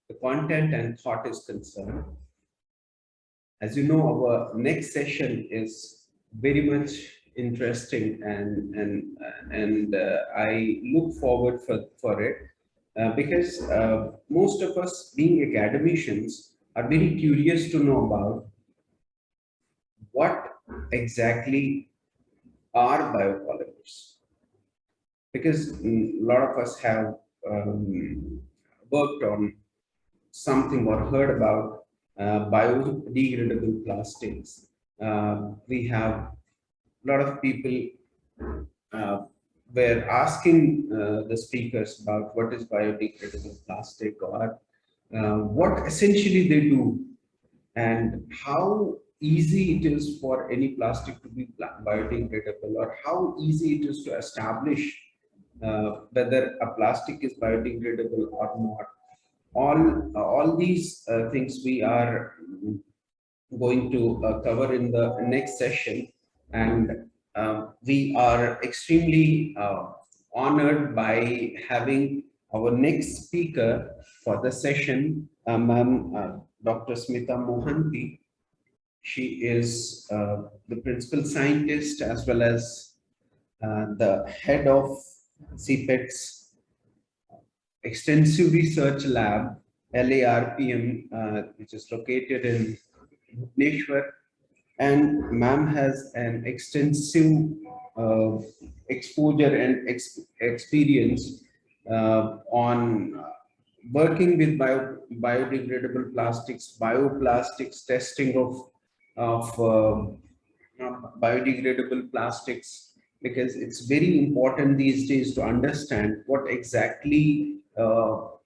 the content and thought is concerned. As you know, our next session is very much interesting, and I look forward for it because most of us, being academicians, are very curious to know about what exactly are biopolymers, because a lot of us have worked on something or heard about biodegradable plastics. We have a lot of people uh, were asking the speakers about what is biodegradable plastic, or what essentially they do, and how easy it is for any plastic to be biodegradable, or how easy it is to establish whether a plastic is biodegradable or not. All these things we are going to cover in the next session, and we are extremely honored by having our next speaker for the session, Ma'am Dr. Smita Mohanty. She is the principal scientist as well as the head of CIPET's extensive research lab, LARPM, which is located in Bhubaneswar. And ma'am has an extensive uh, exposure and experience on working with biodegradable plastics, bioplastics, testing of biodegradable plastics, because it's very important these days to understand what exactly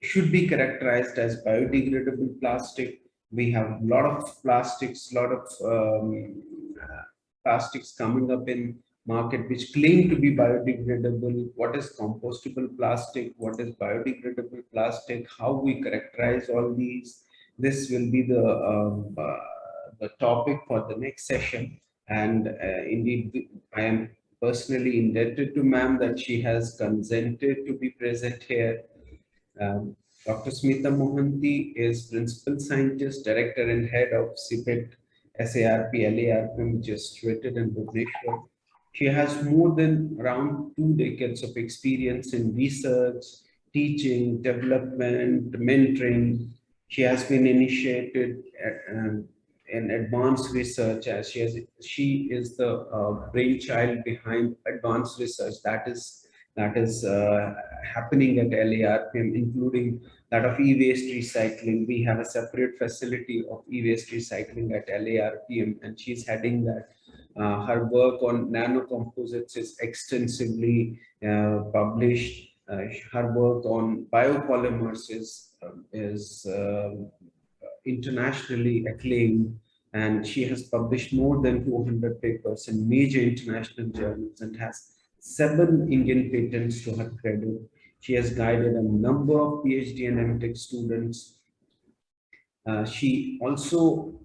should be characterized as biodegradable plastic. We have a lot of plastics, lot of plastics coming up in market which claim to be biodegradable. What is compostable plastic? What is biodegradable plastic? How we characterize all these? This will be the topic for the next session. And indeed, I am personally indebted to ma'am that she has consented to be present here. Um, Dr. Smita Mohanty is Principal Scientist, Director and Head of CIPET SARP-LARPM, which is situated in Bhubaneswar. She has more than around 2 decades of experience in research, teaching, development, mentoring. She has been initiated in advanced research, as she is the brainchild behind advanced research that is happening at LARPM, including that of e-waste recycling. We have a separate facility of e-waste recycling at LARPM, and she's heading that. Her work on nano composites is extensively published. Her work on biopolymers is internationally acclaimed, and she has published more than 200 papers in major international journals and has 7 Indian patents to her credit. She has guided a number of PhD and MTech students. She also,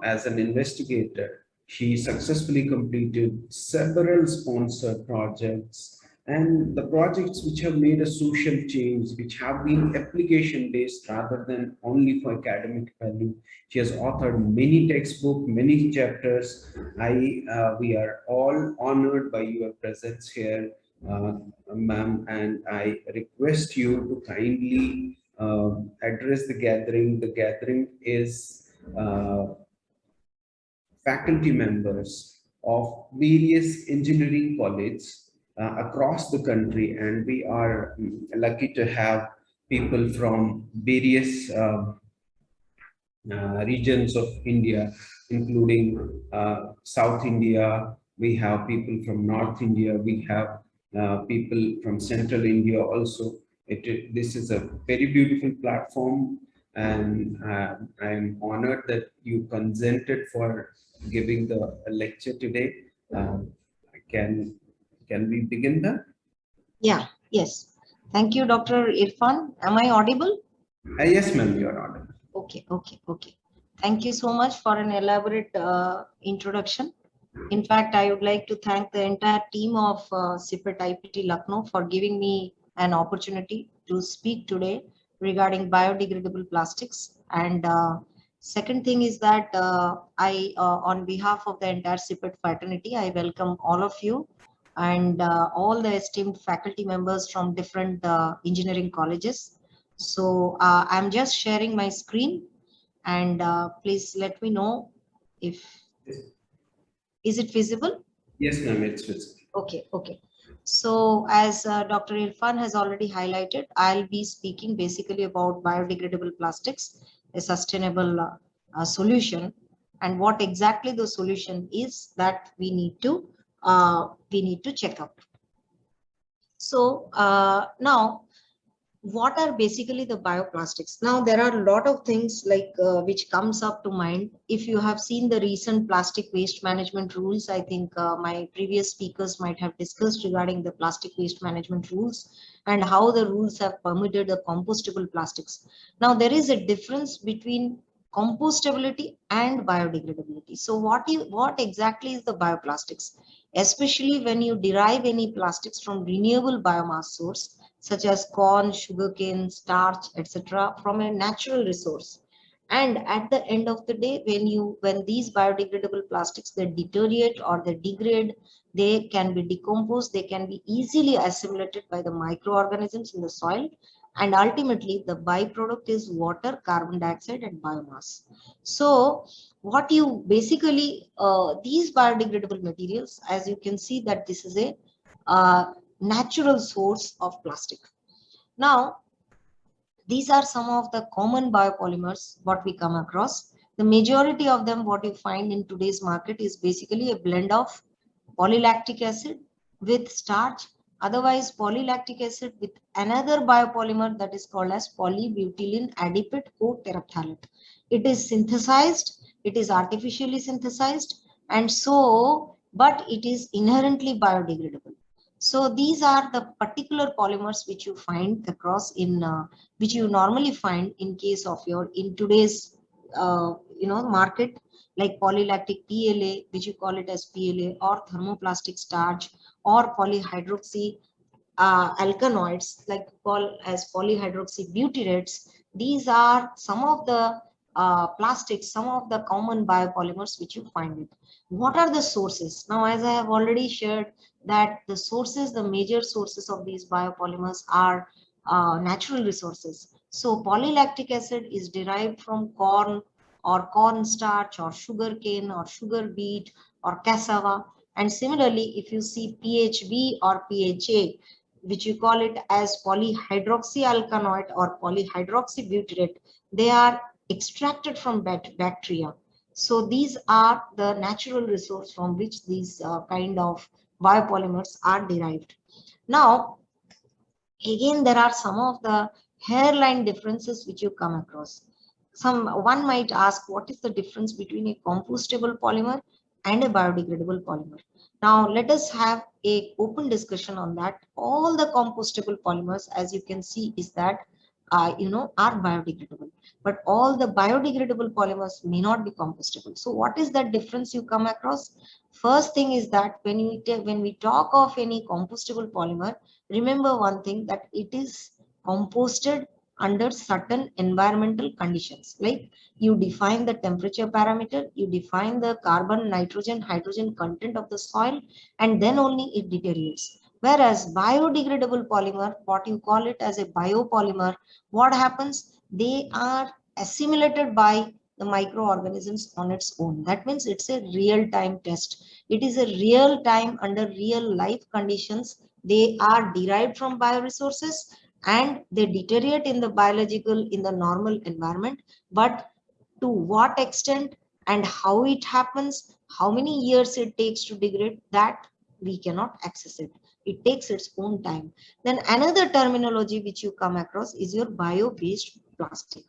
as an investigator, she successfully completed several sponsored projects, and the projects which have made a social change, which have been application based rather than only for academic value. She has authored many textbooks, many chapters. We are all honored by your presence here, ma'am, and I request you to kindly address the gathering. The gathering is faculty members of various engineering colleges across the country, and we are lucky to have people from various regions of India, including South India. We have people from North India. We have people from Central India also. This is a very beautiful platform, and I'm honored that you consented for giving the lecture today. Can can we begin that? Yeah, yes. Thank you, Dr. Irfan. Am I audible? Yes, ma'am, you are audible. Okay. Thank you so much for an elaborate introduction. In fact, I would like to thank the entire team of CIPET IPT Lucknow for giving me an opportunity to speak today regarding biodegradable plastics. And second thing is that on behalf of the entire CIPET fraternity, I welcome all of you and all the esteemed faculty members from different engineering colleges. So I'm just sharing my screen, and please let me know if, is it visible? Yes, ma'am, it's visible. Okay, okay. So as Dr. Irfan has already highlighted, I'll be speaking basically about biodegradable plastics, a sustainable solution, and what exactly the solution is that we need to check out. So now, what are basically the bioplastics? Now there are a lot of things like which comes up to mind. If you have seen the recent plastic waste management rules, I think my previous speakers might have discussed regarding the plastic waste management rules and how the rules have permitted the compostable plastics. Now there is a difference between compostability and biodegradability. So what exactly is the bioplastics? Especially when you derive any plastics from renewable biomass source, such as corn, sugarcane, starch, etc., from a natural resource. And at the end of the day, when these biodegradable plastics, they deteriorate or they degrade, they can be decomposed, they can be easily assimilated by the microorganisms in the soil, and ultimately the byproduct is water, carbon dioxide, and biomass. So what you basically, these biodegradable materials, as you can see that this is a natural source of plastic. Now, these are some of the common biopolymers what we come across. The majority of them, what you find in today's market, is basically a blend of polylactic acid with starch, otherwise polylactic acid with another biopolymer that is called as polybutylene adipate co-terephthalate. It is synthesized, it is artificially synthesized, and so, but it is inherently biodegradable. So these are the particular polymers which you find across in, which you normally find in case of your, in today's, market, like polylactic PLA, which you call it as PLA, or thermoplastic starch, or polyhydroxy alkanoids, like called as polyhydroxybutyrates. These are some of the plastics, some of the common biopolymers which you find it. What are the sources? Now, as I have already shared, that the sources, the major sources of these biopolymers are natural resources. So polylactic acid is derived from corn or cornstarch or sugarcane or sugar beet or cassava. And similarly, if you see PHB or PHA, which you call it as polyhydroxyalkanoid or polyhydroxybutyrate, they are extracted from bacteria. So these are the natural resource from which these kind of biopolymers are derived. Now, again, there are some of the hairline differences which you come across. One might ask, what is the difference between a compostable polymer and a biodegradable polymer? Now, let us have a open discussion on that. All the compostable polymers, as you can see, is that are biodegradable, but all the biodegradable polymers may not be compostable. So what is that difference you come across? First thing is that when we talk of any compostable polymer, remember one thing, that it is composted under certain environmental conditions. Like, you define the temperature parameter, you define the carbon, nitrogen, hydrogen content of the soil, and then only it deteriorates. Whereas biodegradable polymer, what you call it as a biopolymer, what happens? They are assimilated by the microorganisms on its own. That means it's a real-time test. It is a real time under real life conditions. They are derived from bioresources and they deteriorate in the biological, in the normal environment. But to what extent and how it happens, how many years it takes to degrade, that we cannot access it. It takes its own time. Then another terminology which you come across is your bio-based plastic.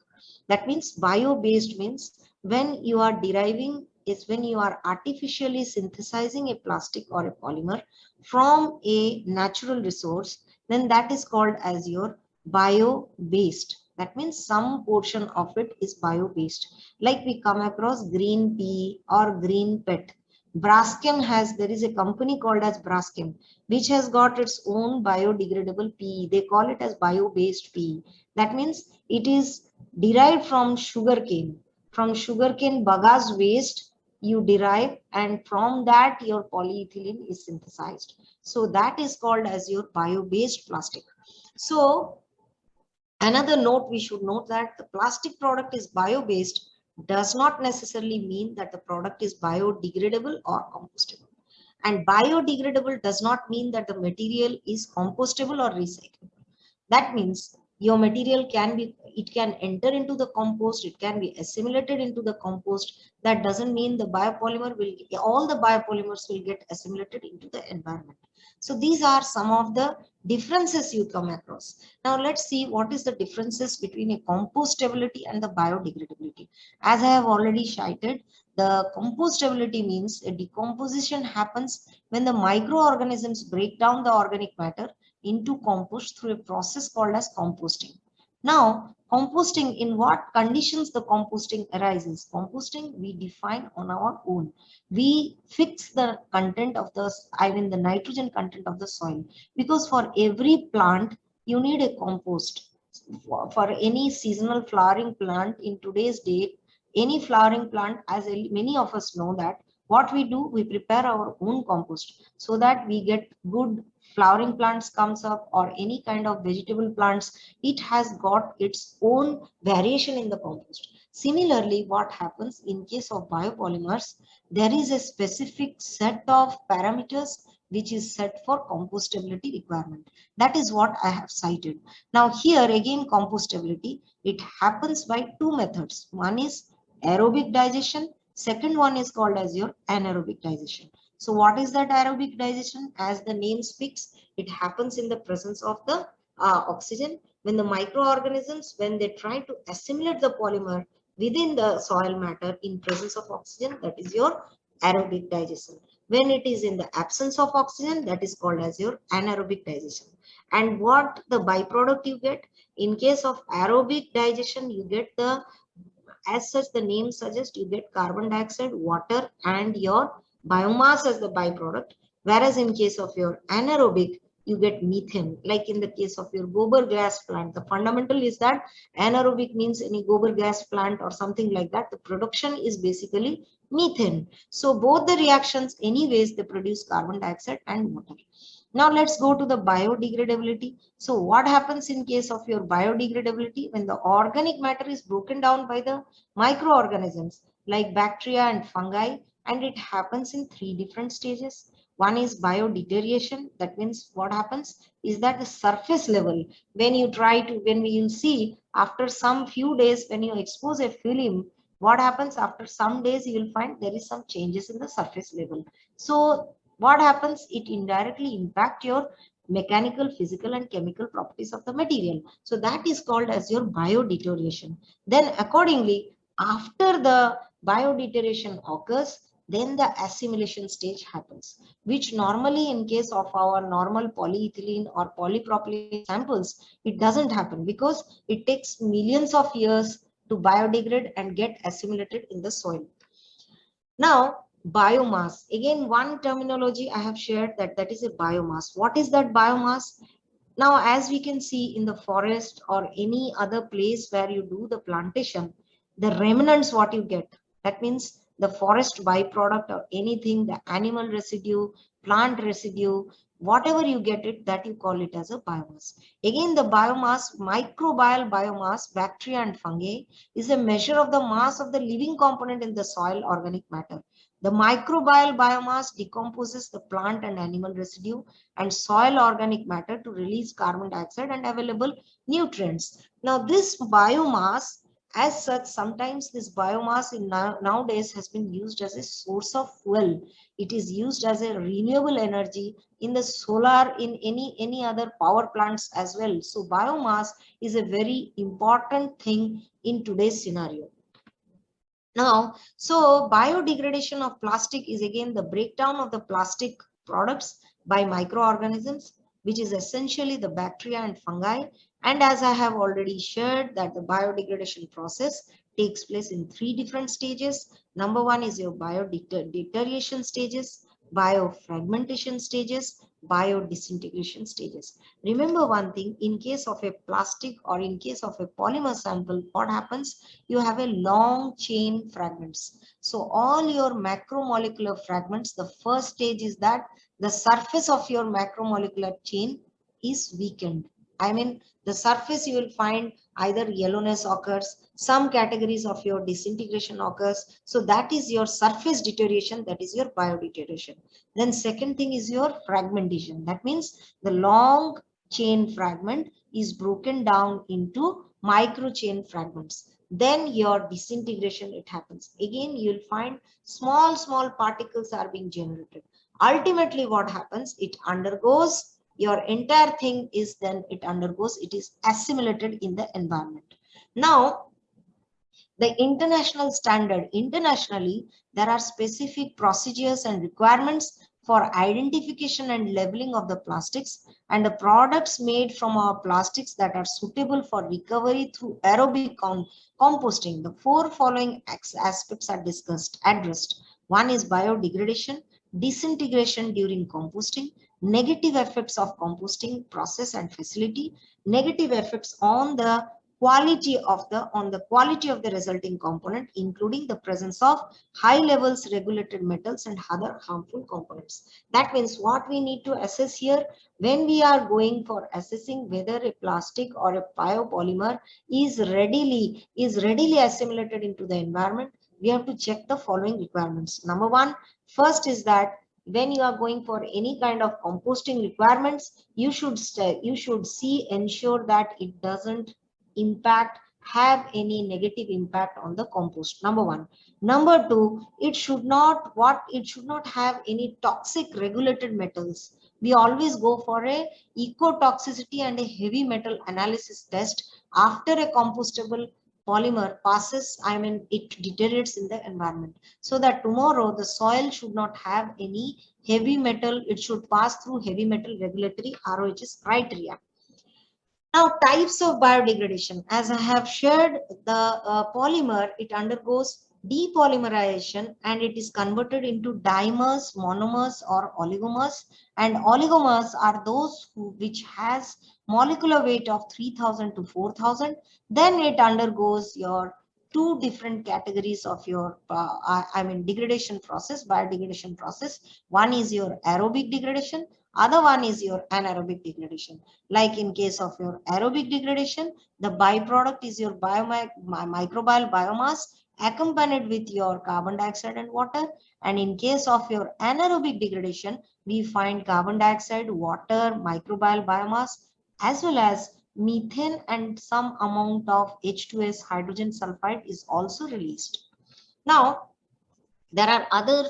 That means bio-based means when you are deriving, is when you are artificially synthesizing a plastic or a polymer from a natural resource, then that is called as your bio-based. That means some portion of it is bio-based. Like we come across green pea or green PET. there is a company called as Braskem, which has got its own biodegradable PE. They call it as bio-based PE. That means it is derived from sugarcane. From sugarcane bagasse waste, you derive, and from that your polyethylene is synthesized. So that is called as your bio-based plastic. So another note we should note that the plastic product is bio-based does not necessarily mean that the product is biodegradable or compostable. And biodegradable does not mean that the material is compostable or recyclable. That means your material it can enter into the compost, it can be assimilated into the compost. That doesn't mean all the biopolymers will get assimilated into the environment. So these are some of the differences you come across. Now let's see what is the differences between a compostability and the biodegradability. As I have already cited, the compostability means a decomposition happens when the microorganisms break down the organic matter into compost through a process called as composting. Now, composting, in what conditions the composting arises? Composting we define on our own. We fix the content of the nitrogen content of the soil, because for every plant you need a compost. For any seasonal flowering plant in today's date, any flowering plant, as many of us know that what we do, we prepare our own compost so that we get good flowering plants comes up, or any kind of vegetable plants, it has got its own variation in the compost. Similarly, what happens in case of biopolymers, there is a specific set of parameters which is set for compostability requirement. That is what I have cited. Now here again, compostability, it happens by two methods. One is aerobic digestion, second one is called as your anaerobic digestion. So what is that aerobic digestion? As the name speaks, it happens in the presence of the oxygen. When the microorganisms, when they try to assimilate the polymer within the soil matter in presence of oxygen, that is your aerobic digestion. When it is in the absence of oxygen, that is called as your anaerobic digestion. And what the byproduct you get? In case of aerobic digestion, you get the, as such the name suggests, you get carbon dioxide, water, and your biomass as the byproduct. Whereas in case of your anaerobic, you get methane. Like in the case of your gobar gas plant, the fundamental is that anaerobic means any gobar gas plant or something like that, the production is basically methane. So both the reactions anyways, they produce carbon dioxide and water. Now let's go to the biodegradability. So what happens in case of your biodegradability? When the organic matter is broken down by the microorganisms like bacteria and fungi, and it happens in three different stages. One is biodeterioration. That means what happens is that the surface level, when we will see after some few days, when you expose a film, what happens after some days, you will find there is some changes in the surface level. So what happens? It indirectly impacts your mechanical, physical, and chemical properties of the material. So that is called as your biodeterioration. Then accordingly, after the biodeterioration occurs, then the assimilation stage happens, which normally in case of our normal polyethylene or polypropylene samples, it doesn't happen because it takes millions of years to biodegrade and get assimilated in the soil. Now, biomass. Again, one terminology I have shared, that is a biomass. What is that biomass? Now, as we can see in the forest or any other place where you do the plantation, the remnants what you get, that means the forest byproduct or anything, the animal residue, plant residue, whatever you get it, that you call it as a biomass. Again, the biomass, microbial biomass, bacteria and fungi, is a measure of the mass of the living component in the soil organic matter. The microbial biomass decomposes the plant and animal residue and soil organic matter to release carbon dioxide and available nutrients. Now, this biomass, as such, sometimes this biomass nowadays has been used as a source of fuel. It is used as a renewable energy in the solar, in any other power plants as well. So biomass is a very important thing in today's scenario. Now, so biodegradation of plastic is again the breakdown of the plastic products by microorganisms, which is essentially the bacteria and fungi, And as I have already shared that the biodegradation process takes place in 3 different stages. Number 1 is your biodegradation stages, biofragmentation stages, biodisintegration stages. Remember one thing, in case of a plastic or in case of a polymer sample, what happens? You have a long chain fragments. So all your macromolecular fragments, the first stage is that the surface of your macromolecular chain is weakened. I mean, the surface you will find either yellowness occurs, some categories of your disintegration occurs. So that is your surface deterioration, that is your biodegradation. Then second thing is your fragmentation. That means the long chain fragment is broken down into micro chain fragments. Then your disintegration, it happens. Again, you'll find small particles are being generated. Ultimately, what happens? It undergoes your entire thing is then it undergoes, it is assimilated in the environment. Now, the international standard, internationally, there are specific procedures and requirements for identification and labeling of the plastics and the products made from our plastics that are suitable for recovery through aerobic composting. The 4 following aspects are addressed. One is biodegradation, disintegration during composting, negative effects of composting process and facility, negative effects on the quality of the resulting component, including the presence of high levels regulated metals and other harmful components. That means what we need to assess here when we are going for assessing whether a plastic or a biopolymer is readily assimilated into the environment, we have to check the following requirements. Number 1, first is that when you are going for any kind of composting requirements, you should ensure that it doesn't have any negative impact on the compost. Number 1. Number 2, it should not have any toxic regulated metals. We always go for a ECO-TOXICITY and a heavy metal analysis test after a compostable polymer passes, it deteriorates in the environment, so that tomorrow the soil should not have any heavy metal. It should pass through heavy metal regulatory ROHS criteria. Now, types of biodegradation. As I have shared, the polymer, it undergoes depolymerization and it is converted into dimers, monomers, or oligomers. And oligomers are those which has molecular weight of 3000 to 4000. Then it undergoes your 2 different categories of your degradation process, biodegradation process. One is your aerobic degradation, other one is your anaerobic degradation. Like in case of your aerobic degradation, the byproduct is your microbial biomass accompanied with your carbon dioxide and water. And in case of your anaerobic degradation, we find carbon dioxide, water, microbial biomass, as well as methane, and some amount of H2S, hydrogen sulfide, is also released. Now, there are other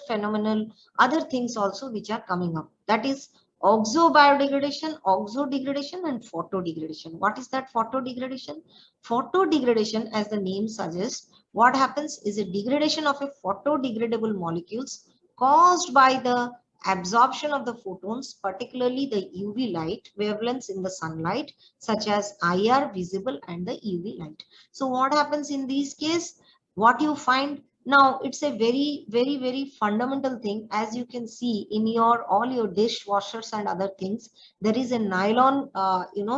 things also which are coming up. That is oxo-biodegradation, oxo-degradation, and photo-degradation. What is that photo-degradation? Photo-degradation, as the name suggests, what happens is a degradation of a photo-degradable molecules caused by the absorption of the photons, particularly the UV light wavelengths in the sunlight, such as IR, visible, and the UV light. So what happens in these cases? What you find now, it's a very fundamental thing. As you can see in all your dishwashers and other things, there is a nylon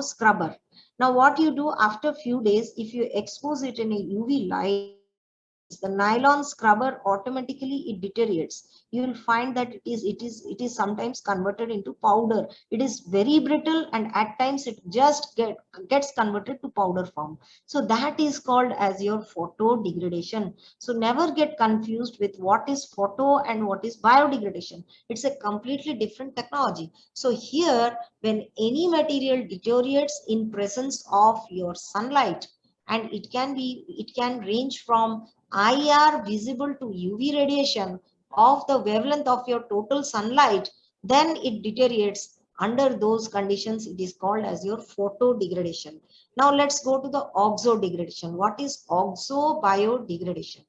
scrubber. Now what you do after few days, if you expose it in a UV light, the nylon scrubber automatically it deteriorates. You will find that it is sometimes converted into powder. It is very brittle, and at times it just gets converted to powder form. So that is called as your photo degradation. So never get confused with what is photo and what is biodegradation. It's a completely different technology. So here, when any material deteriorates in presence of your sunlight, and it can range from IR, visible, to UV radiation of the wavelength of your total sunlight, then it deteriorates. Under those conditions, it is called as your photo degradation. Now let's go to the oxo degradation. What is oxo biodegradation?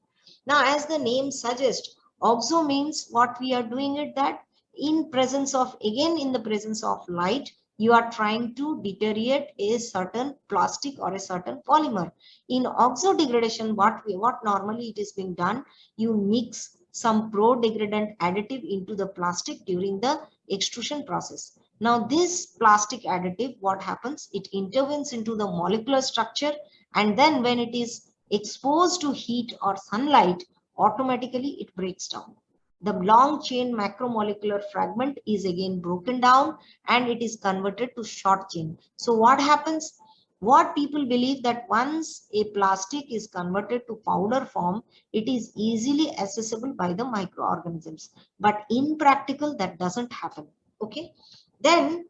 Now, as the name suggests, oxo means what we are doing it that in the presence of light, you are trying to deteriorate a certain plastic or a certain polymer. In oxo-degradation, what normally it is being done, you mix some pro-degradant additive into the plastic during the extrusion process. Now this plastic additive, what happens, it intervenes into the molecular structure, and then when it is exposed to heat or sunlight, automatically it breaks down. The long chain macromolecular fragment is again broken down and it is converted to short chain. So what happens? What people believe that once a plastic is converted to powder form, it is easily accessible by the microorganisms. But in practical, that doesn't happen. Okay. Then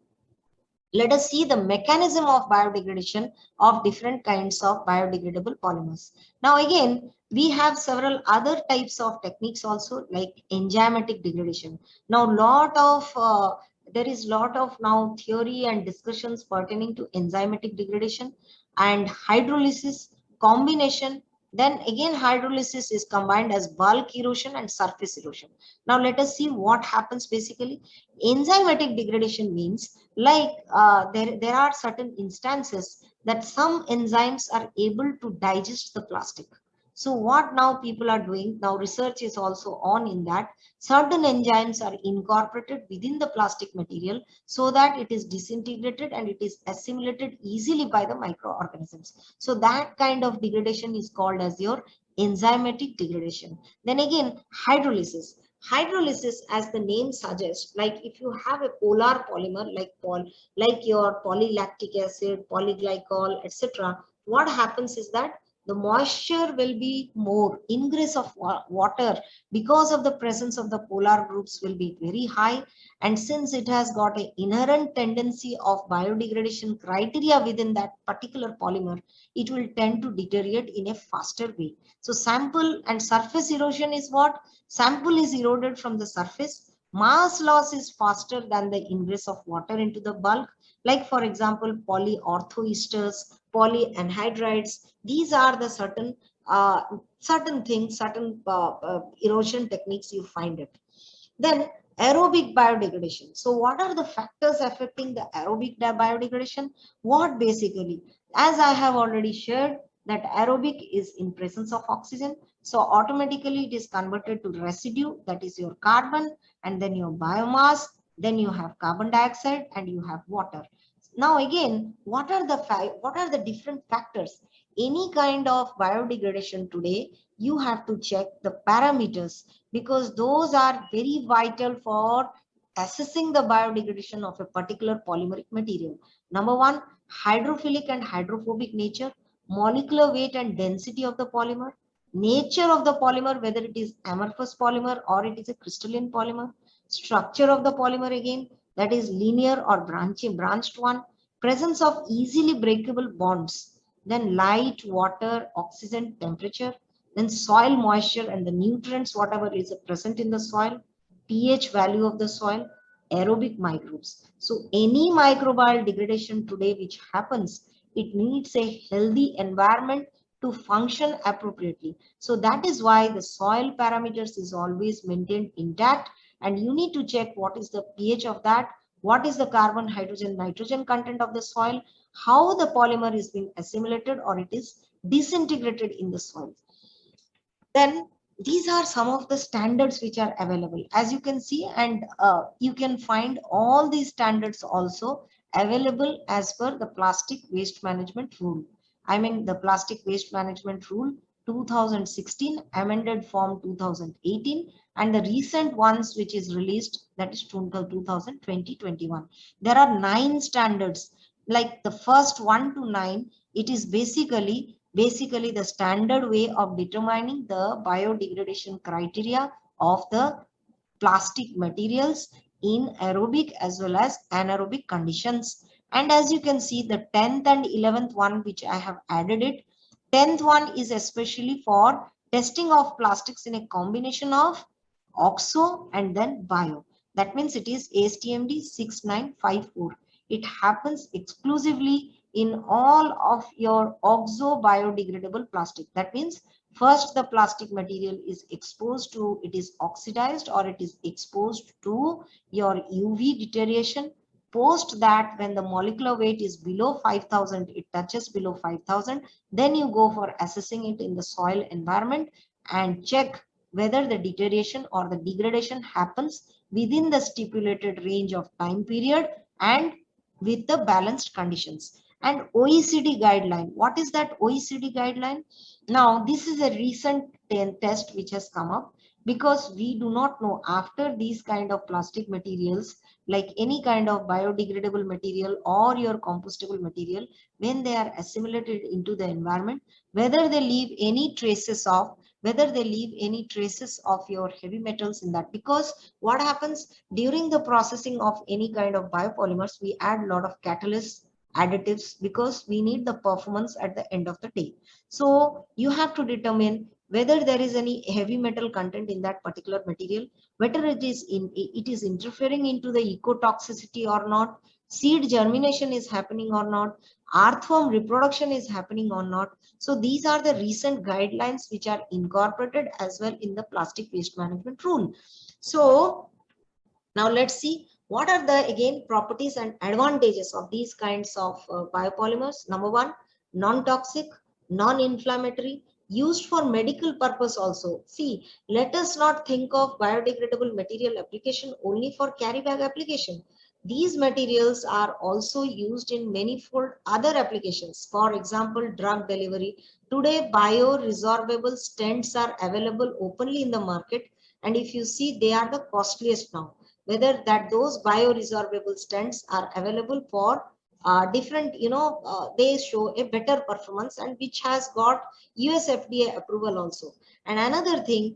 let us see the mechanism of biodegradation of different kinds of biodegradable polymers. Now again, we have several other types of techniques also, like enzymatic degradation. Now there is lot of now theory and discussions pertaining to enzymatic degradation and hydrolysis combination. Then again, hydrolysis is combined as bulk erosion and surface erosion. Now let us see what happens basically. Enzymatic degradation means, like there are certain instances that some enzymes are able to digest the plastic. So what now people are doing, now research is also on in that, certain enzymes are incorporated within the plastic material so that it is disintegrated and it is assimilated easily by the microorganisms. So that kind of degradation is called as your enzymatic degradation. Then again, hydrolysis. Hydrolysis, as the name suggests, like if you have a polar polymer like your polylactic acid, polyglycol, etc., what happens is that the moisture will be more, ingress of water because of the presence of the polar groups will be very high, and since it has got an inherent tendency of biodegradation criteria within that particular polymer, it will tend to deteriorate in a faster way. So sample and surface erosion is what? Sample is eroded from the surface. Mass loss is faster than the ingress of water into the bulk. Like for example, polyorthoesters, polyanhydrides. These are the certain things, certain erosion techniques you find it. Then aerobic biodegradation. So what are the factors affecting the aerobic biodegradation? What basically, as I have already shared, that aerobic is in presence of oxygen. So automatically it is converted to residue, that is your carbon, and then your biomass, then you have carbon dioxide and you have water. Now again, what are the different factors? Any kind of biodegradation today, you have to check the parameters because those are very vital for assessing the biodegradation of a particular polymeric material. Number one, hydrophilic and hydrophobic nature, molecular weight and density of the polymer, nature of the polymer, whether it is amorphous polymer or it is a crystalline polymer, structure of the polymer again, that is linear or branched one, presence of easily breakable bonds, then light, water, oxygen, temperature, then soil moisture and the nutrients, whatever is present in the soil, pH value of the soil, aerobic microbes. So any microbial degradation today which happens, it needs a healthy environment to function appropriately. So that is why the soil parameters is always maintained intact, and you need to check what is the pH of that, what is the carbon, hydrogen, nitrogen content of the soil, how the polymer is being assimilated or it is disintegrated in the soil. Then these are some of the standards which are available, as you can see, and you can find all these standards also available as per the plastic waste management rule. I mean the plastic waste management rule 2016, amended form 2018, and the recent ones which is released, that is 2020-21. There are 9 standards, like the first 1 to 9, it is basically the standard way of determining the biodegradation criteria of the plastic materials in aerobic as well as anaerobic conditions. And as you can see, the 10th and 11th one which I have added it, 10th one is especially for testing of plastics in a combination of oxo and then bio. That means it is ASTM 6954. It happens exclusively in all of your oxo biodegradable plastic. That means first the plastic material is exposed to, it is oxidized or it is exposed to your UV deterioration. Post that, when the molecular weight is below 5,000, it touches below 5,000, then you go for assessing it in the soil environment and check whether the deterioration or the degradation happens within the stipulated range of time period and with the balanced conditions. And OECD guideline, what is that OECD guideline? Now, this is a recent test which has come up, because we do not know, after these kind of plastic materials, like any kind of biodegradable material or your compostable material, when they are assimilated into the environment, whether they leave any traces of your heavy metals in that. Because what happens during the processing of any kind of biopolymers, we add a lot of catalysts, additives, because we need the performance at the end of the day. So you have to determine whether there is any heavy metal content in that particular material, whether it is interfering into the eco-toxicity or not, seed germination is happening or not, earthworm reproduction is happening or not. So these are the recent guidelines which are incorporated as well in the plastic waste management rule. So now let's see what are the, again, properties and advantages of these kinds of biopolymers. Number one, non-toxic, non-inflammatory, used for medical purpose also. See, let us not think of biodegradable material application only for carry bag application. These materials are also used in manifold other applications. For example, drug delivery. Today, bioresorbable stents are available openly in the market, and if you see, they are the costliest now. Whether that those bioresorbable stents are available for different, they show a better performance, and which has got US FDA approval also. And another thing,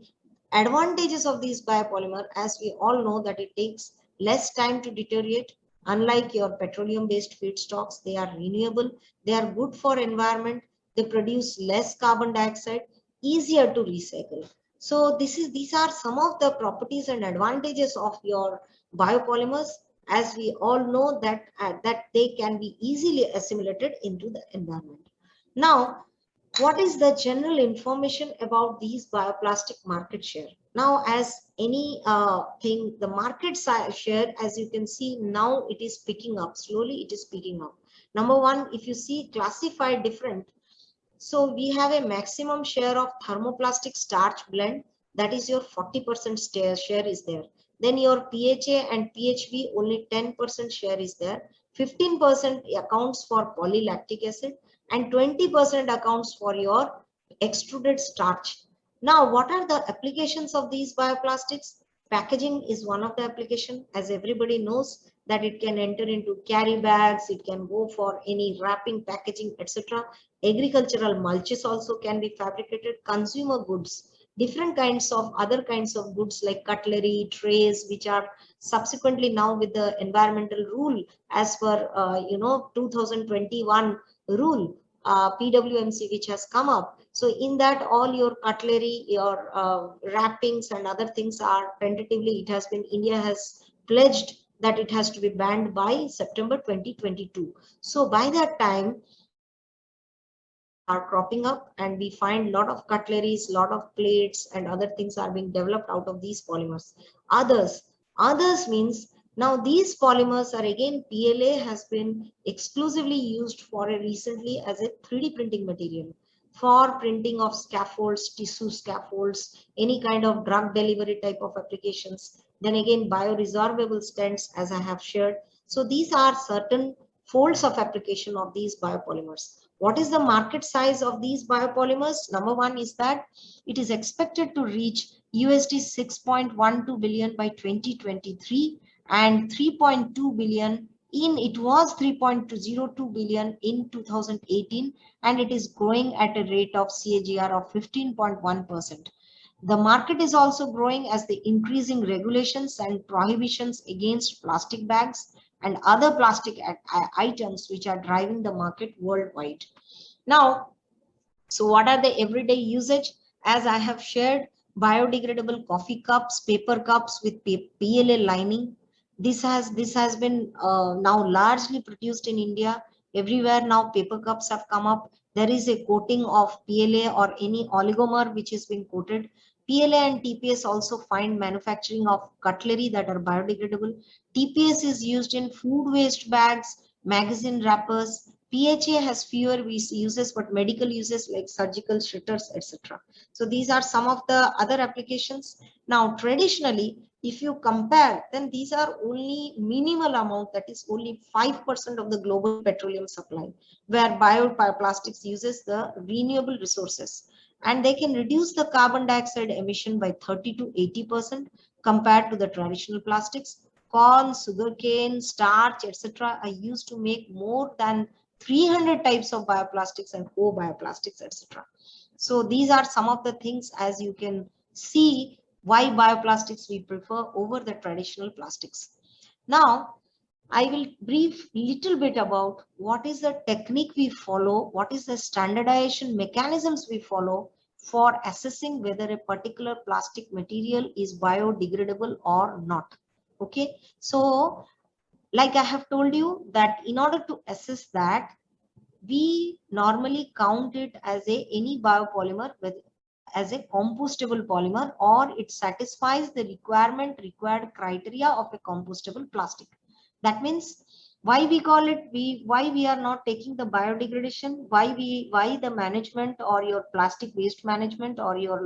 advantages of these biopolymer, as we all know, that it takes less time to deteriorate. Unlike your petroleum based feedstocks, they are renewable, they are good for environment, they produce less carbon dioxide, easier to recycle. So these are some of the properties and advantages of your biopolymers, as we all know that that they can be easily assimilated into the environment. Now, what is the general information about these bioplastic market share? Now, as any thing, the market share, as you can see, now it is picking up slowly. It is picking up. Number one, if you see classified different, so we have a maximum share of thermoplastic starch blend, that is your 40% share is there. Then your PHA and PHV, only 10% share is there. 15% accounts for polylactic acid, and 20% accounts for your extruded starch. Now, what are the applications of these bioplastics? Packaging is one of the application, as everybody knows that it can enter into carry bags, it can go for any wrapping, packaging, etc. Agricultural mulches also can be fabricated, consumer goods, different kinds of other kinds of goods like cutlery, trays, which are subsequently now with the environmental rule as per 2021 rule, PWMC, which has come up. So in that, all your cutlery, your wrappings and other things are tentatively, it has been, India has pledged that it has to be banned by September 2022. So by that time, are cropping up, and we find a lot of cutleries, lot of plates and other things are being developed out of these polymers. Others means, now these polymers are, again, PLA has been exclusively used for a recently as a 3D printing material for printing of scaffolds, tissue scaffolds, any kind of drug delivery type of applications. Then again, bioresorbable stents, as I have shared. So these are certain folds of application of these biopolymers. What is the market size of these biopolymers? Number one is that it is expected to reach USD 6.12 billion by 2023 and 3.2 billion it was 3.02 billion in 2018, and it is growing at a rate of CAGR of 15.1%. The market is also growing as the increasing regulations and prohibitions against plastic bags and other plastic items which are driving the market worldwide. Now, so what are the everyday usage? As I have shared, biodegradable coffee cups, paper cups with PLA lining. This has been now largely produced in India. Everywhere now paper cups have come up. there is a coating of PLA or any oligomer which is being coated. PLA and TPS also find manufacturing of cutlery that are biodegradable. TPS is used in food waste bags, magazine wrappers. PHA has fewer uses but medical uses like surgical shitters, etc. So these are some of the other applications. Now traditionally, if you compare, then these are only minimal amount, that is only 5% of the global petroleum supply, where bioplastics uses the renewable resources, and they can reduce the carbon dioxide emission by 30 to 80% compared to the traditional plastics. Corn, sugarcane, starch, etc. are used to make more than 300 types of bioplastics and co-bioplastics, etc. So these are some of the things, as you can see, why bioplastics we prefer over the traditional plastics. Now, I will brief little bit about what is the technique we follow, what is the standardization mechanisms we follow for assessing whether a particular plastic material is biodegradable or not. Okay, so like I have told you that in order to assess that, we normally count it as any biopolymer with as a compostable polymer, or it satisfies the required criteria of a compostable plastic. That means why we call it, why we are not taking the biodegradation, why the management or your plastic waste management or your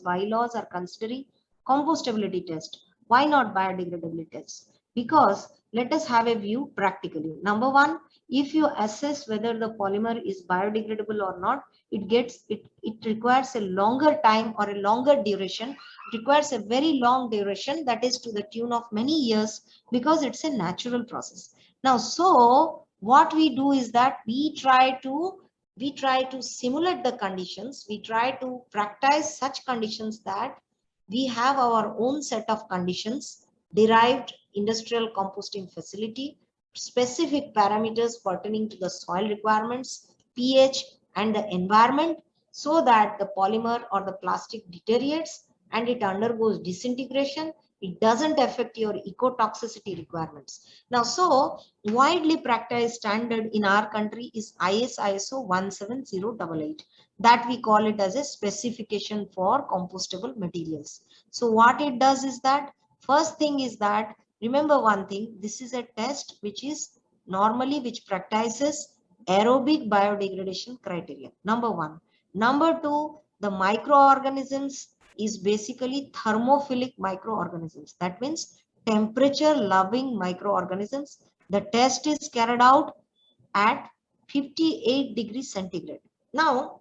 bylaws are considering compostability test. Why not biodegradability test? Because let us have a view practically. Number one, if you assess whether the polymer is biodegradable or not, it requires a longer time or a longer duration. It requires a very long duration, that is to the tune of many years, because it's a natural process. Now, so what we do is that we try to simulate the conditions. We try to practice such conditions that we have our own set of conditions, derived industrial composting facility, specific parameters pertaining to the soil requirements, pH, and the environment, so that the polymer or the plastic deteriorates and it undergoes disintegration. It doesn't affect your eco-toxicity requirements. Now, so widely practiced standard in our country is ISO 17088. That we call it as a specification for compostable materials. So what it does is that, first thing is that, remember one thing, this is a test which practices aerobic biodegradation criteria. Number one. Number two, the microorganisms is basically thermophilic microorganisms. That means temperature loving microorganisms. The test is carried out at 58 degrees centigrade. Now,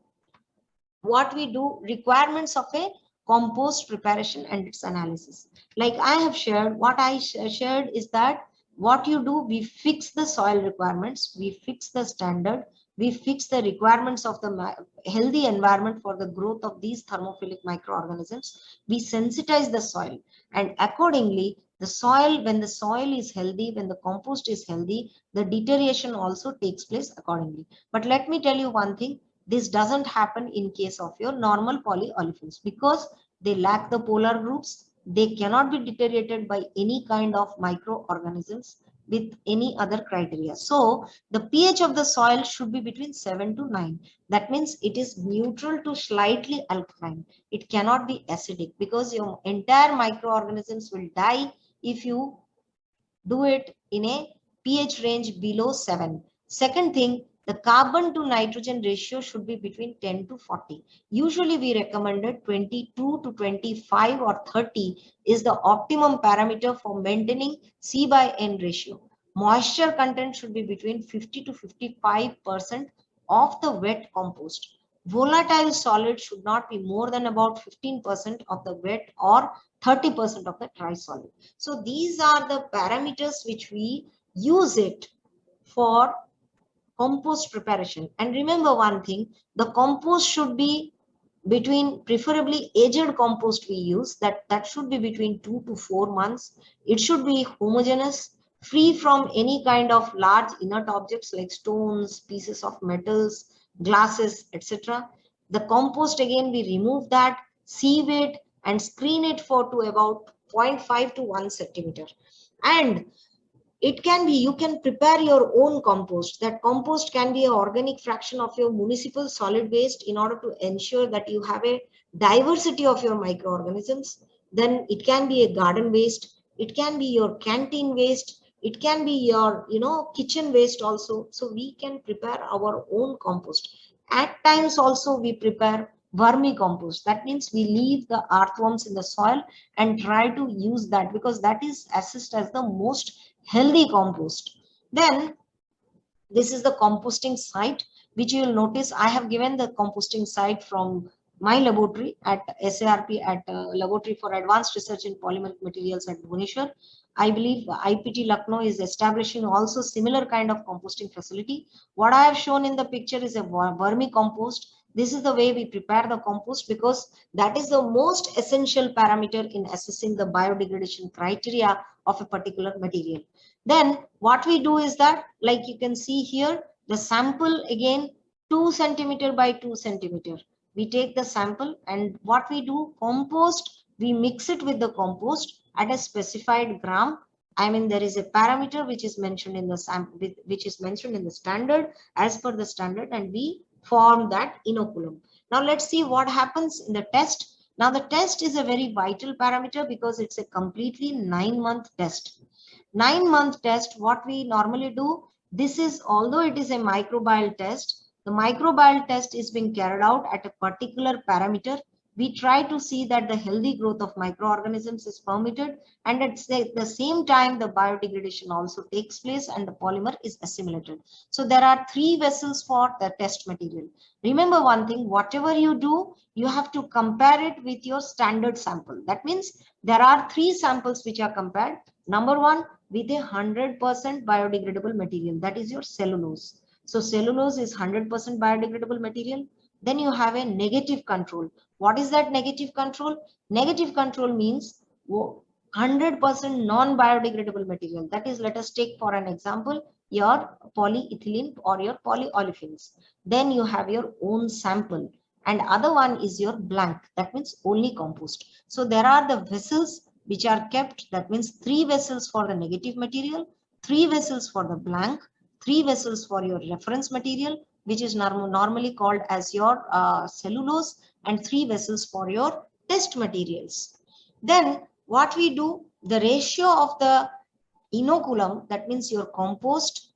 what we do, requirements of a compost preparation and its analysis. Like I have shared, what I shared is that what you do, we fix the soil requirements, we fix the standard, we fix the requirements of the healthy environment for the growth of these thermophilic microorganisms. We sensitize the soil, and accordingly, the soil, when the soil is healthy, when the compost is healthy, the deterioration also takes place accordingly. But let me tell you one thing, this doesn't happen in case of your normal polyolefins, because they lack the polar groups. They cannot be deteriorated by any kind of microorganisms with any other criteria. So the pH of the soil should be between 7 to 9. That means it is neutral to slightly alkaline. It cannot be acidic, because your entire microorganisms will die if you do it in a pH range below 7. Second thing, the carbon to nitrogen ratio should be between 10 to 40. Usually we recommended 22 to 25 or 30 is the optimum parameter for maintaining C by N ratio. Moisture content should be between 50 to 55% of the wet compost. Volatile solid should not be more than about 15% of the wet or 30% of the dry solid. So these are the parameters which we use it for compost preparation. And remember one thing, the compost should be between, preferably aged compost we use, that should be between 2 to 4 months. It should be homogeneous, free from any kind of large inert objects like stones, pieces of metals, glasses, etc. The compost, again, we remove that, sieve it and screen it for to about 0.5 to 1 centimeter. And It can be, you can prepare your own compost. That compost can be an organic fraction of your municipal solid waste in order to ensure that you have a diversity of your microorganisms. Then it can be a garden waste. It can be your canteen waste. It can be your, kitchen waste also. So we can prepare our own compost. At times also we prepare vermicompost. That means we leave the earthworms in the soil and try to use that, because that is assessed as the most healthy compost. Then this is the composting site, which you will notice I have given the composting site from my laboratory at SARP, at Laboratory for Advanced Research in Polymer Materials at Bhubaneswar. I believe IPT Lucknow is establishing also similar kind of composting facility. What I have shown in the picture is a vermicompost. This is the way we prepare the compost, because that is the most essential parameter in assessing the biodegradation criteria of a particular material. Then what we do is that, like you can see here, the sample again 2 centimeter by 2 centimeter. We take the sample and what we do, compost, we mix it with the compost at a specified gram. I mean, there is a parameter which is mentioned in the sample, which is mentioned in the standard, as per the standard, and we form that inoculum. Now let's see what happens in the test. Now the test is a very vital parameter because it's a completely 9-month test. 9-month test, what we normally do, this is, although it is a microbial test, the microbial test is being carried out at a particular parameter. We try to see that the healthy growth of microorganisms is permitted, and at the same time the biodegradation also takes place and the polymer is assimilated. So there are 3 vessels for the test material. Remember one thing, whatever you do, you have to compare it with your standard sample. That means there are 3 samples which are compared. Number 1, with a 100% biodegradable material, that is your cellulose. So cellulose is 100% biodegradable material. Then you have a negative control. What is that negative control? Negative control means 100% non-biodegradable material. That is, let us take for an example your polyethylene or your polyolefins. Then you have your own sample, and other one is your blank. That means only compost. So there are the vessels which are kept. That means 3 vessels for the negative material, 3 vessels for the blank, 3 vessels for your reference material, which is normally called as your cellulose, and 3 vessels for your test materials. Then what we do, the ratio of the inoculum, that means your compost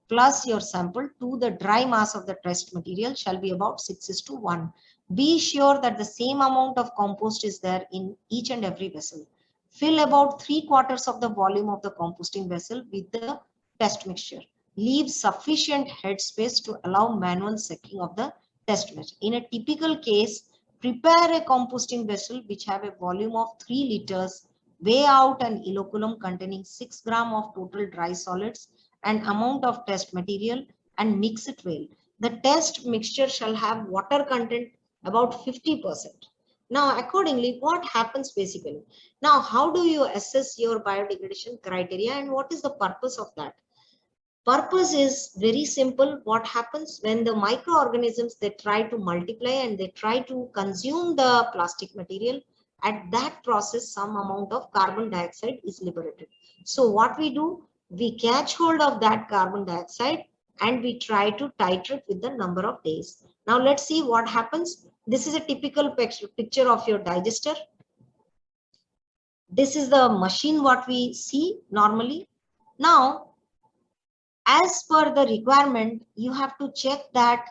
plus your sample to the dry mass of the test material, shall be about 6:1. Be sure that the same amount of compost is there in each and every vessel. Fill about 3/4 of the volume of the composting vessel with the test mixture. Leave sufficient headspace to allow manual sucking of the test mixture. In a typical case, prepare a composting vessel which have a volume of 3 liters, weigh out an inoculum containing 6 grams of total dry solids and amount of test material, and mix it well. The test mixture shall have water content about 50%. Now, accordingly, what happens basically? Now, how do you assess your biodegradation criteria and what is the purpose of that? Purpose is very simple. What happens when the microorganisms, they try to multiply and they try to consume the plastic material? At that process, some amount of carbon dioxide is liberated. So what we do, we catch hold of that carbon dioxide and we try to titrate with the number of days. Now let's see what happens. This is a typical picture of your digester. This is the machine what we see normally. Now, as per the requirement, you have to check that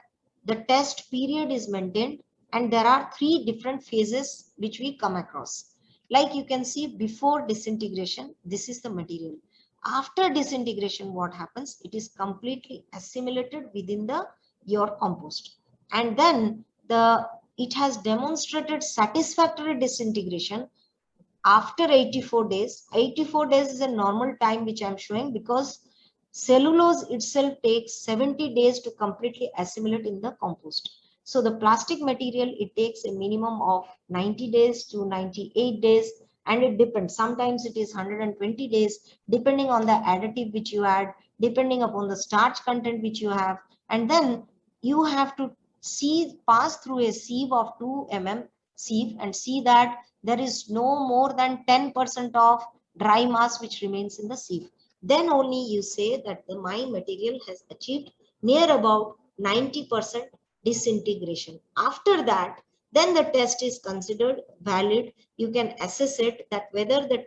the test period is maintained, and there are 3 different phases which we come across. Like you can see, before disintegration, this is the material. After disintegration, what happens? It is completely assimilated within your compost, and then it has demonstrated satisfactory disintegration after 84 days. 84 days is a normal time which I'm showing because cellulose itself takes 70 days to completely assimilate in the compost. So the plastic material, it takes a minimum of 90 days to 98 days, and it depends. Sometimes it is 120 days, depending on the additive which you add, depending upon the starch content which you have. And then you have to pass through a sieve of 2 mm sieve and see that there is no more than 10% of dry mass which remains in the sieve. then only you say that my material has achieved near about 90% disintegration. After that, then the test is considered valid. You can assess it that whether the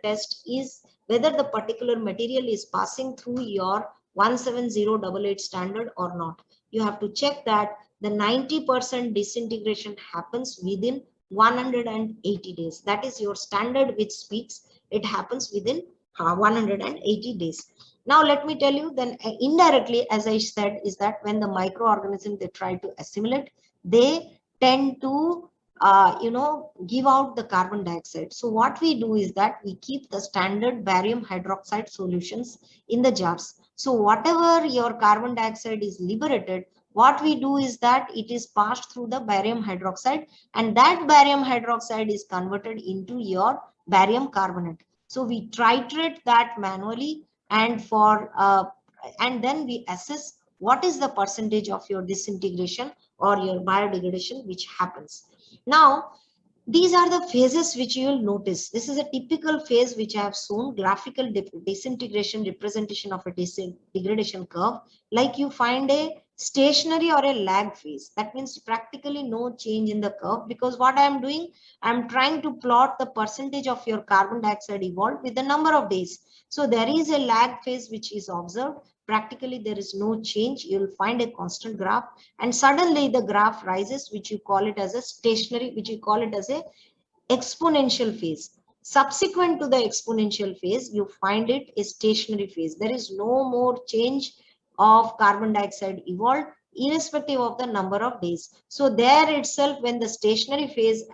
particular material is passing through your 17088 standard or not. You have to check that the 90% disintegration happens within 180 days. That is your standard which speaks. It happens within 180 days. Now let me tell you then indirectly, as I said, is that when the microorganism they try to assimilate, they tend to give out the carbon dioxide. So what we do is that we keep the standard barium hydroxide solutions in the jars. So whatever your carbon dioxide is liberated, what we do is that it is passed through the barium hydroxide, and that barium hydroxide is converted into your barium carbonate. So we titrate that manually, and then we assess what is the percentage of your disintegration or your biodegradation which happens. Now, these are the phases which you will notice. This is a typical phase which I have shown, graphical disintegration representation of a degradation curve. Like you find a stationary or a lag phase. That means practically no change in the curve, because what I am doing, I am trying to plot the percentage of your carbon dioxide evolved with the number of days. So there is a lag phase which is observed. Practically there is no change. You will find a constant graph, and suddenly the graph rises, which you call it as a stationary, which you call it as a exponential phase. Subsequent to the exponential phase, you find it a stationary phase. There is no more change of carbon dioxide evolved irrespective of the number of days. So there itself, when the stationary phase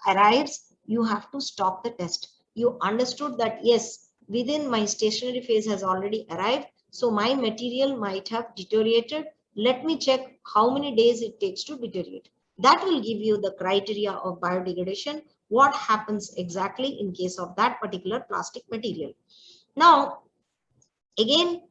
arrives, you have to stop the test. You understood that yes, within my stationary phase has already arrived, so my material might have deteriorated. Let me check how many days it takes to deteriorate. That will give you the criteria of biodegradation, what happens exactly in case of that particular plastic material. Now, again,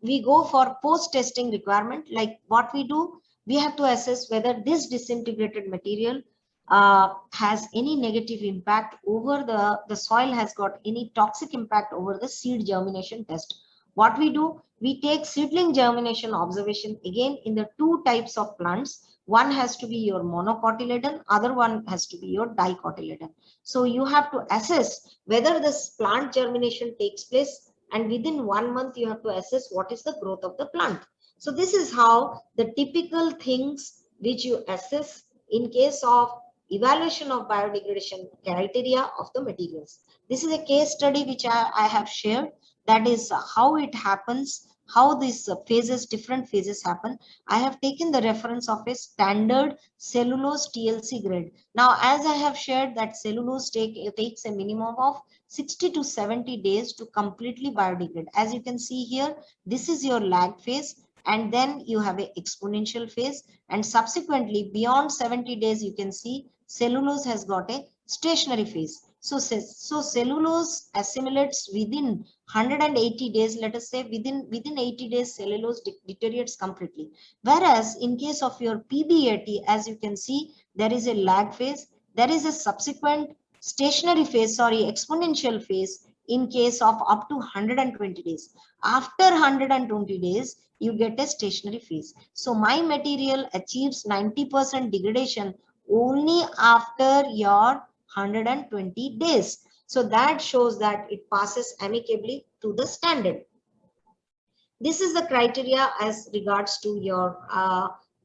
we go for post-testing requirement. Like what we do, we have to assess whether this disintegrated material has any negative impact over the soil, has got any toxic impact over the seed germination test. What we do, we take seedling germination observation again in the two types of plants. One has to be your monocotyledon, other one has to be your dicotyledon. So you have to assess whether this plant germination takes place, and within 1 month you have to assess what is the growth of the plant. So this is how the typical things which you assess in case of evaluation of biodegradation criteria of the materials. This is a case study which I have shared. That is how it happens, how these phases, different phases happen. I have taken the reference of a standard cellulose TLC grade. Now, as I have shared that cellulose takes a minimum of 60 to 70 days to completely biodegrade. As you can see here, this is your lag phase, and then you have a exponential phase, and subsequently beyond 70 days you can see cellulose has got a stationary phase. So cellulose assimilates within 180 days. Let us say within 80 days cellulose deteriorates completely. Whereas in case of your PBAT, as you can see, there is a lag phase, there is a subsequent stationary phase, exponential phase in case of up to 120 days. After 120 days, you get a stationary phase. So my material achieves 90% degradation only after your 120 days. So that shows that it passes amicably to the standard. This is the criteria as regards to your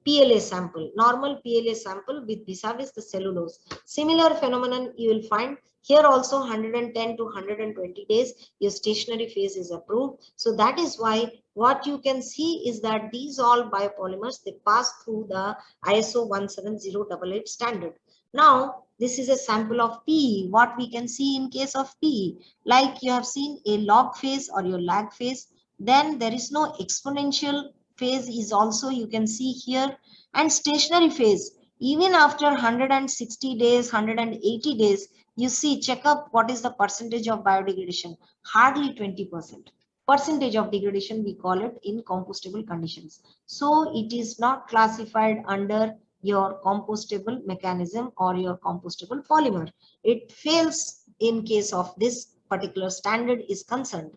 PLA sample, normal PLA sample with vis-a-vis the cellulose. Similar phenomenon you will find here also. 110 to 120 days your stationary phase is approved. So that is why what you can see is that these all biopolymers, they pass through the ISO 17088 standard. Now this is a sample of PE. What we can see in case of PE, like you have seen a log phase or your lag phase, then there is no exponential phase is also you can see here, and stationary phase even after 160 days, 180 days, you see, check up what is the percentage of biodegradation, hardly 20%. Percentage of degradation we call it in compostable conditions. So it is not classified under your compostable mechanism or your compostable polymer. It fails in case of this particular standard is concerned.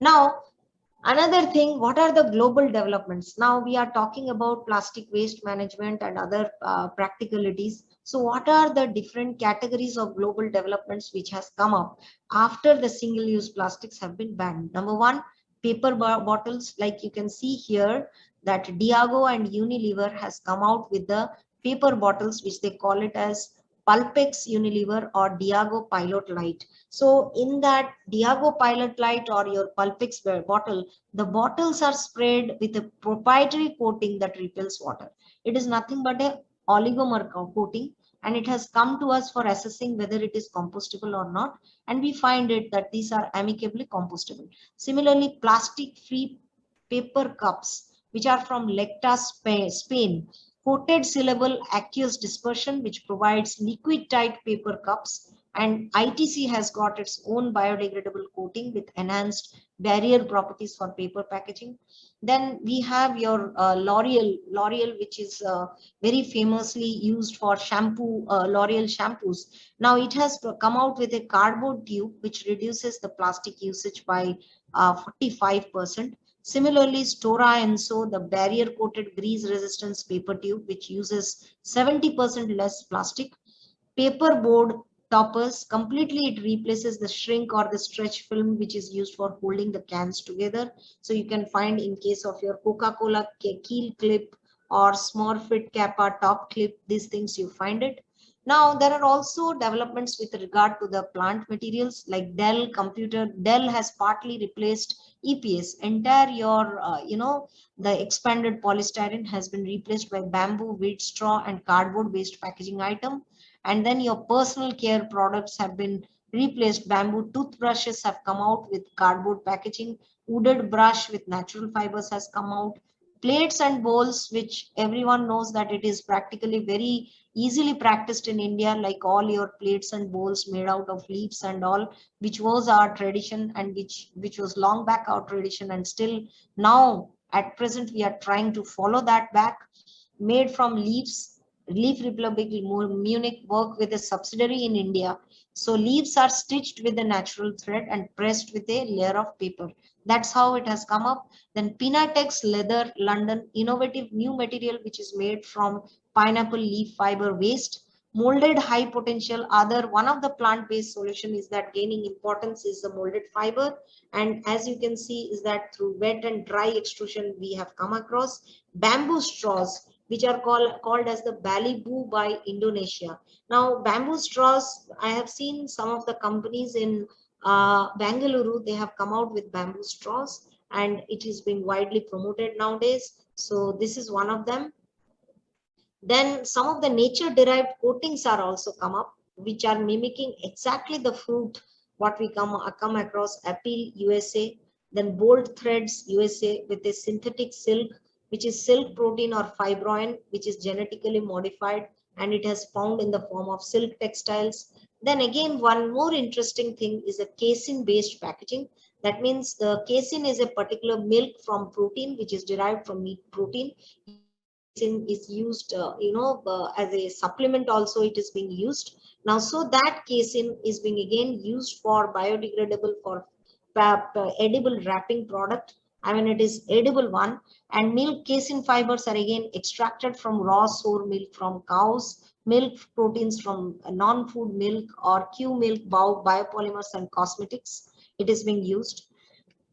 Now, another thing, what are the global developments? Now we are talking about plastic waste management and other practicalities. So what are the different categories of global developments which has come up after the single-use plastics have been banned? Number one, paper bottles. Like you can see here that Diageo and Unilever has come out with the paper bottles, which they call it as Pulpex Unilever or Diageo Pilot Light. So in that Diageo Pilot Light or your Pulpex bottle, the bottles are sprayed with a proprietary coating that repels water. It is nothing but a oligomer coating, and it has come to us for assessing whether it is compostable or not. And we find it that these are amicably compostable. Similarly, plastic-free paper cups, which are from Lecta, Spain, coated syllable aqueous dispersion, which provides liquid tight paper cups, and ITC has got its own biodegradable coating with enhanced barrier properties for paper packaging. Then we have your L'Oreal, which is very famously used for shampoo, L'Oreal shampoos. Now it has come out with a cardboard tube which reduces the plastic usage by 45%. Similarly, Stora Enso, the barrier coated grease resistance paper tube, which uses 70% less plastic. Paper board toppers, completely it replaces the shrink or the stretch film which is used for holding the cans together. So you can find in case of your Coca-Cola keel clip or Smurfit Kappa top clip, these things you find it. Now there are also developments with regard to the plant materials, like Dell has partly replaced EPS. Entire your the expanded polystyrene has been replaced by bamboo, wheat straw and cardboard based packaging item. And then your personal care products have been replaced. Bamboo toothbrushes have come out with cardboard packaging. Wooded brush with natural fibers has come out. Plates and bowls, which everyone knows that it is practically very easily practiced in India, like all your plates and bowls made out of leaves and all, which was our tradition, and which was long back our tradition, and still now at present we are trying to follow that back. Made from leaves. Leaf Republic Munich work with a subsidiary in India. So leaves are stitched with a natural thread and pressed with a layer of paper. That's how it has come up. Then Pinatex Leather London, innovative new material which is made from pineapple leaf fiber waste. Molded high potential, other one of the plant-based solution is that gaining importance is the molded fiber. And as you can see is that through wet and dry extrusion we have come across bamboo straws, which are called as the Balibu by Indonesia. Now, bamboo straws, I have seen some of the companies in Bangalore, they have come out with bamboo straws and it is being widely promoted nowadays. So this is one of them. Then some of the nature derived coatings are also come up, which are mimicking exactly the fruit what we come across apple USA, then bold threads USA with a synthetic silk, which is silk protein or fibroin, which is genetically modified and it has found in the form of silk textiles. Then again, one more interesting thing is a casein based packaging. That means the casein is a particular milk from protein, which is derived from meat protein. Is used as a supplement also it is being used now, so that casein is being again used for biodegradable for edible wrapping product. I mean it is edible one. And milk casein fibers are again extracted from raw sour milk from cows, milk proteins from non-food milk or Q milk, biopolymers and cosmetics it is being used.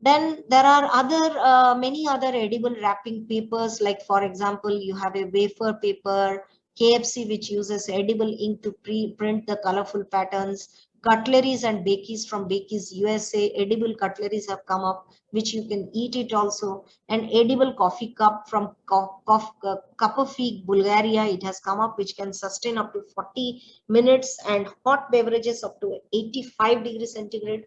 Then there are other many other edible wrapping papers, like for example, you have a wafer paper, KFC, which uses edible ink to print the colorful patterns. Cutleries and bakeries from Bakeries USA, edible cutleries have come up, which you can eat it also. An edible coffee cup from Cup-of-Fig, Bulgaria, it has come up, which can sustain up to 40 minutes and hot beverages up to 85 degrees centigrade.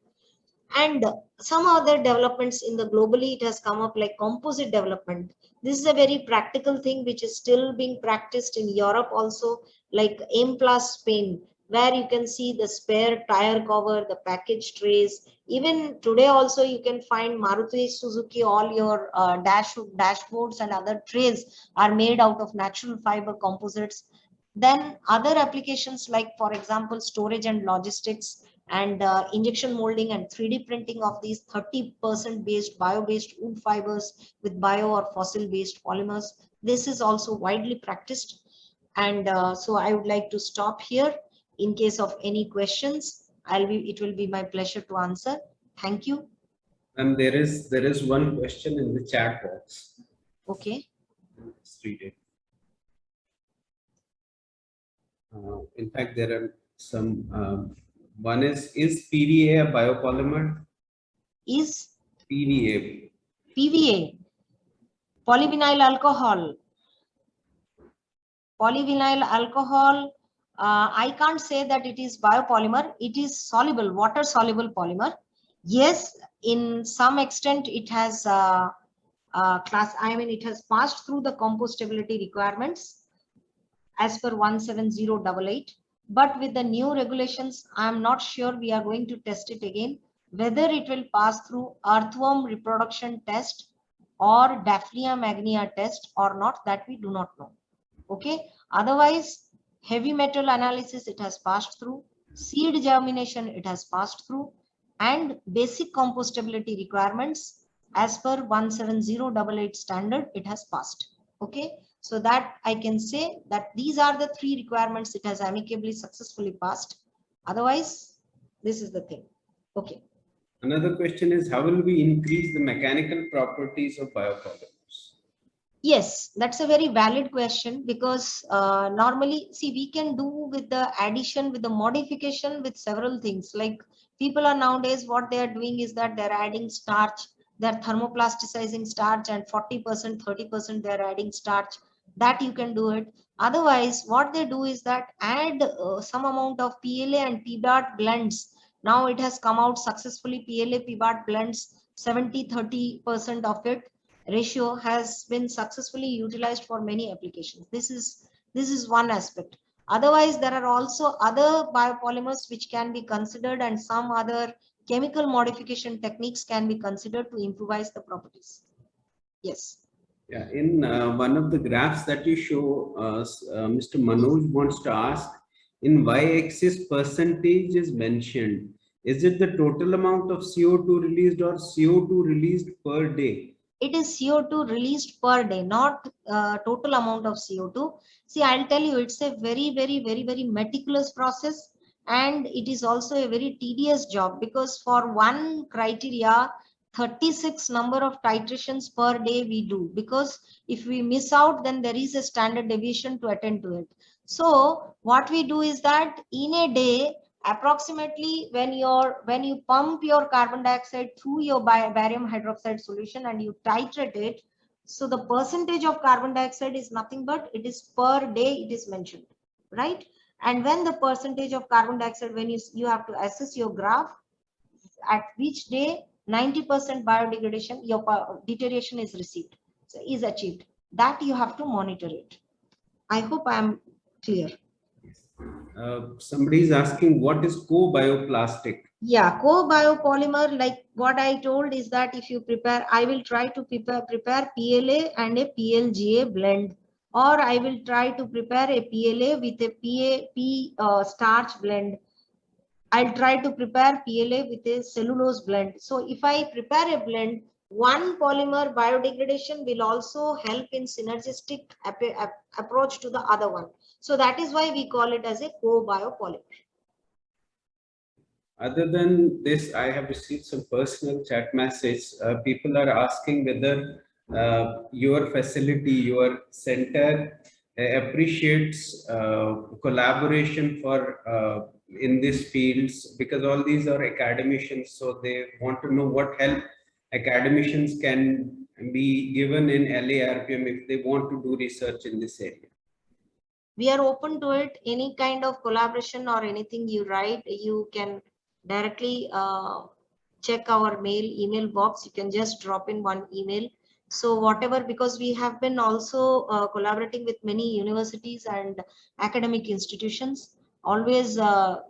And some other developments in the globally it has come up, like composite development. This is a very practical thing which is still being practiced in Europe also, like M plus Spain, where you can see the spare tire cover, the package trays. Even today also you can find Maruti Suzuki, all your dashboards and other trays are made out of natural fiber composites. Then other applications, like for example storage and logistics, and injection molding and 3D printing of these 30% based bio-based wood fibers with bio or fossil-based polymers. This is also widely practiced. And so I would like to stop here. In case of any questions, it will be my pleasure to answer. Thank you. And there is one question in the chat box. Okay. Let's read it. In fact, there are some. One is PVA a biopolymer? Is PVA. PVA, polyvinyl alcohol. Polyvinyl alcohol, I can't say that it is biopolymer. It is soluble, water soluble polymer. Yes, in some extent it has it has passed through the compostability requirements as per 17088. But with the new regulations, I am not sure. We are going to test it again, whether it will pass through earthworm reproduction test or Daphnia magnia test or not, that we do not know. Okay, otherwise heavy metal analysis it has passed through, seed germination it has passed through, and basic compostability requirements as per 17088 standard it has passed. Okay, so that I can say that these are the 3 requirements it has amicably successfully passed. Otherwise, this is the thing. Okay. Another question is, how will we increase the mechanical properties of biopolymers? Yes, that's a very valid question, because normally, see, we can do with the addition, with the modification, with several things. Like people are nowadays, what they are doing is that they're adding starch, they're thermoplasticizing starch, and 40%, 30% they're adding starch. That you can do it. Otherwise, what they do is that add some amount of PLA and PBAT blends. Now it has come out successfully, PLA PBAT blends, 70-30% of it ratio has been successfully utilized for many applications. This is one aspect. Otherwise, there are also other biopolymers which can be considered, and some other chemical modification techniques can be considered to improvise the properties. Yes. Yeah, in one of the graphs that you show, Mr. Manoj wants to ask, in y-axis percentage is mentioned. Is it the total amount of CO2 released or CO2 released per day? It is CO2 released per day, not total amount of CO2. See, I'll tell you, it's a very, very, very, very meticulous process, and it is also a very tedious job, because for one criteria, 36 number of titrations per day we do, because if we miss out, then there is a standard deviation to attend to it. So what we do is that in a day, approximately when you pump your carbon dioxide through your barium hydroxide solution and you titrate it, so the percentage of carbon dioxide is nothing but it is per day, it is mentioned, right? And when the percentage of carbon dioxide, when you have to assess your graph at which day 90% biodegradation, your deterioration is received, so is achieved, that you have to monitor it. I hope I am clear. Somebody is asking, what is co-bioplastic? Yeah, co-biopolymer, like what I told is that if you prepare, I will try to prepare PLA and a PLGA blend, or I will try to prepare a PLA with a starch blend. I'll try to prepare PLA with a cellulose blend. So if I prepare a blend, one polymer biodegradation will also help in synergistic approach to the other one. So that is why we call it as a co-biopolymer. Other than this, I have received some personal chat message. People are asking whether your facility, your center appreciates collaboration for in these fields, because all these are academicians, so they want to know what help academicians can be given in LARPM if they want to do research in this area. We are open to it. Any kind of collaboration or anything you write, you can directly check our email box. You can just drop in one email. So whatever, because we have been also collaborating with many universities and academic institutions. Always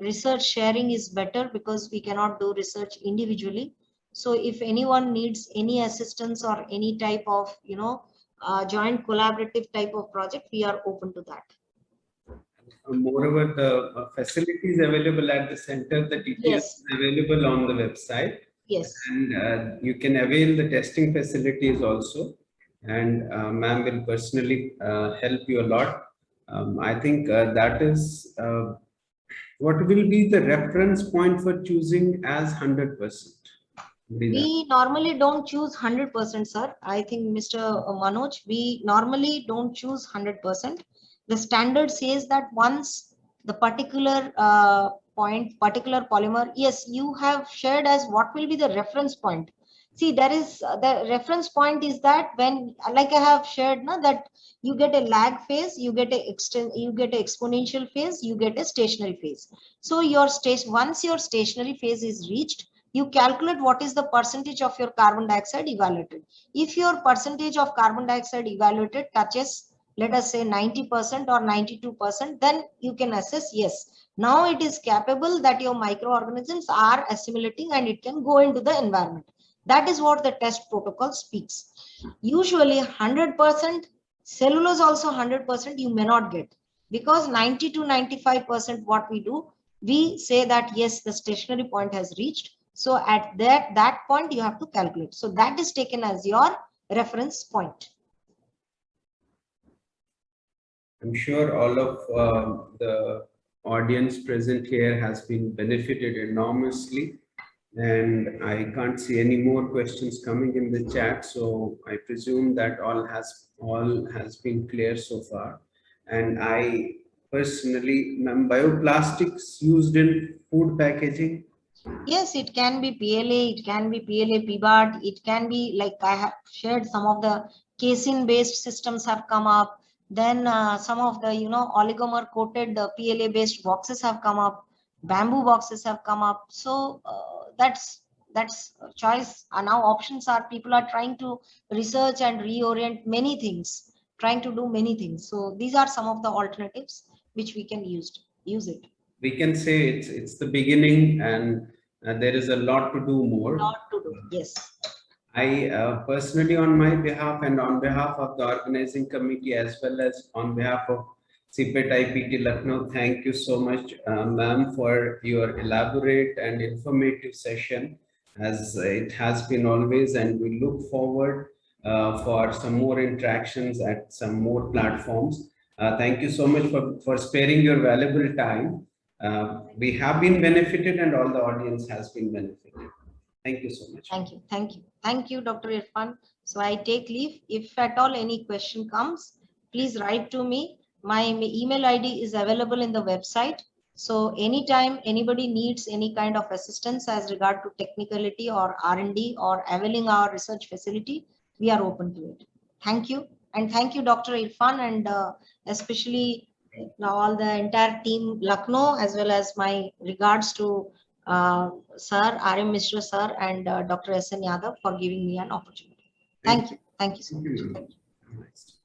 research sharing is better, because we cannot do research individually. So if anyone needs any assistance or any type of joint collaborative type of project, we are open to that. moreover, the facilities available at the center, the details Yes. available on the website. Yes. And you can avail the testing facilities also. And ma'am will personally help you a lot. I think that is what will be the reference point for choosing as 100%. We normally don't choose 100%, sir. I think Mr. Manoj, we normally don't choose 100%. The standard says that once the particular particular polymer, yes, you have shared as what will be the reference point. See, there is the reference point is that when, like I have shared, na, that you get a lag phase, you get a exponential phase, you get a stationary phase. So your once your stationary phase is reached, you calculate what is the percentage of your carbon dioxide evaluated. If your percentage of carbon dioxide evaluated touches, let us say 90% or 92%, then you can assess, yes, now it is capable that your microorganisms are assimilating and it can go into the environment. That is what the test protocol speaks. Usually 100%, cellulose also 100% you may not get, because 90 to 95% what we do, we say that yes, the stationary point has reached. So at that point you have to calculate. So that is taken as your reference point. I'm sure all of the audience present here has been benefited enormously, and I can't see any more questions coming in the chat. So I presume that all has been clear so far. And I personally, bioplastics used in food packaging. Yes, it can be PLA, it can be PLA PBAT, it can be, like I have shared, some of the casein based systems have come up. Then some of the, oligomer coated PLA based boxes have come up, bamboo boxes have come up. So that's a choice. Now options are, people are trying to research and reorient many things, trying to do many things. So these are some of the alternatives which we can use it. We can say it's the beginning, and there is a lot to do more. Lot to do, yes. I personally, on my behalf and on behalf of the organizing committee, as well as on behalf of CIPET IPT Lucknow, thank you so much, ma'am, for your elaborate and informative session, as it has been always, and we look forward for some more interactions at some more platforms. Thank you so much for sparing your valuable time. We have been benefited, and all the audience has been benefited. Thank you so much. Thank you. Thank you. Thank you, Dr. Irfan. So I take leave. If at all any question comes, please write to me. My email ID is available in the website. So anytime anybody needs any kind of assistance as regard to technicality or R&D or availing our research facility, we are open to it. Thank you. And thank you, Dr. Irfan, and especially all the entire team Lucknow, as well as my regards to Sir, RM Mishra Sir, and Dr. S.N. Yadav for giving me an opportunity. Thank you. Thank you so much. Thank you.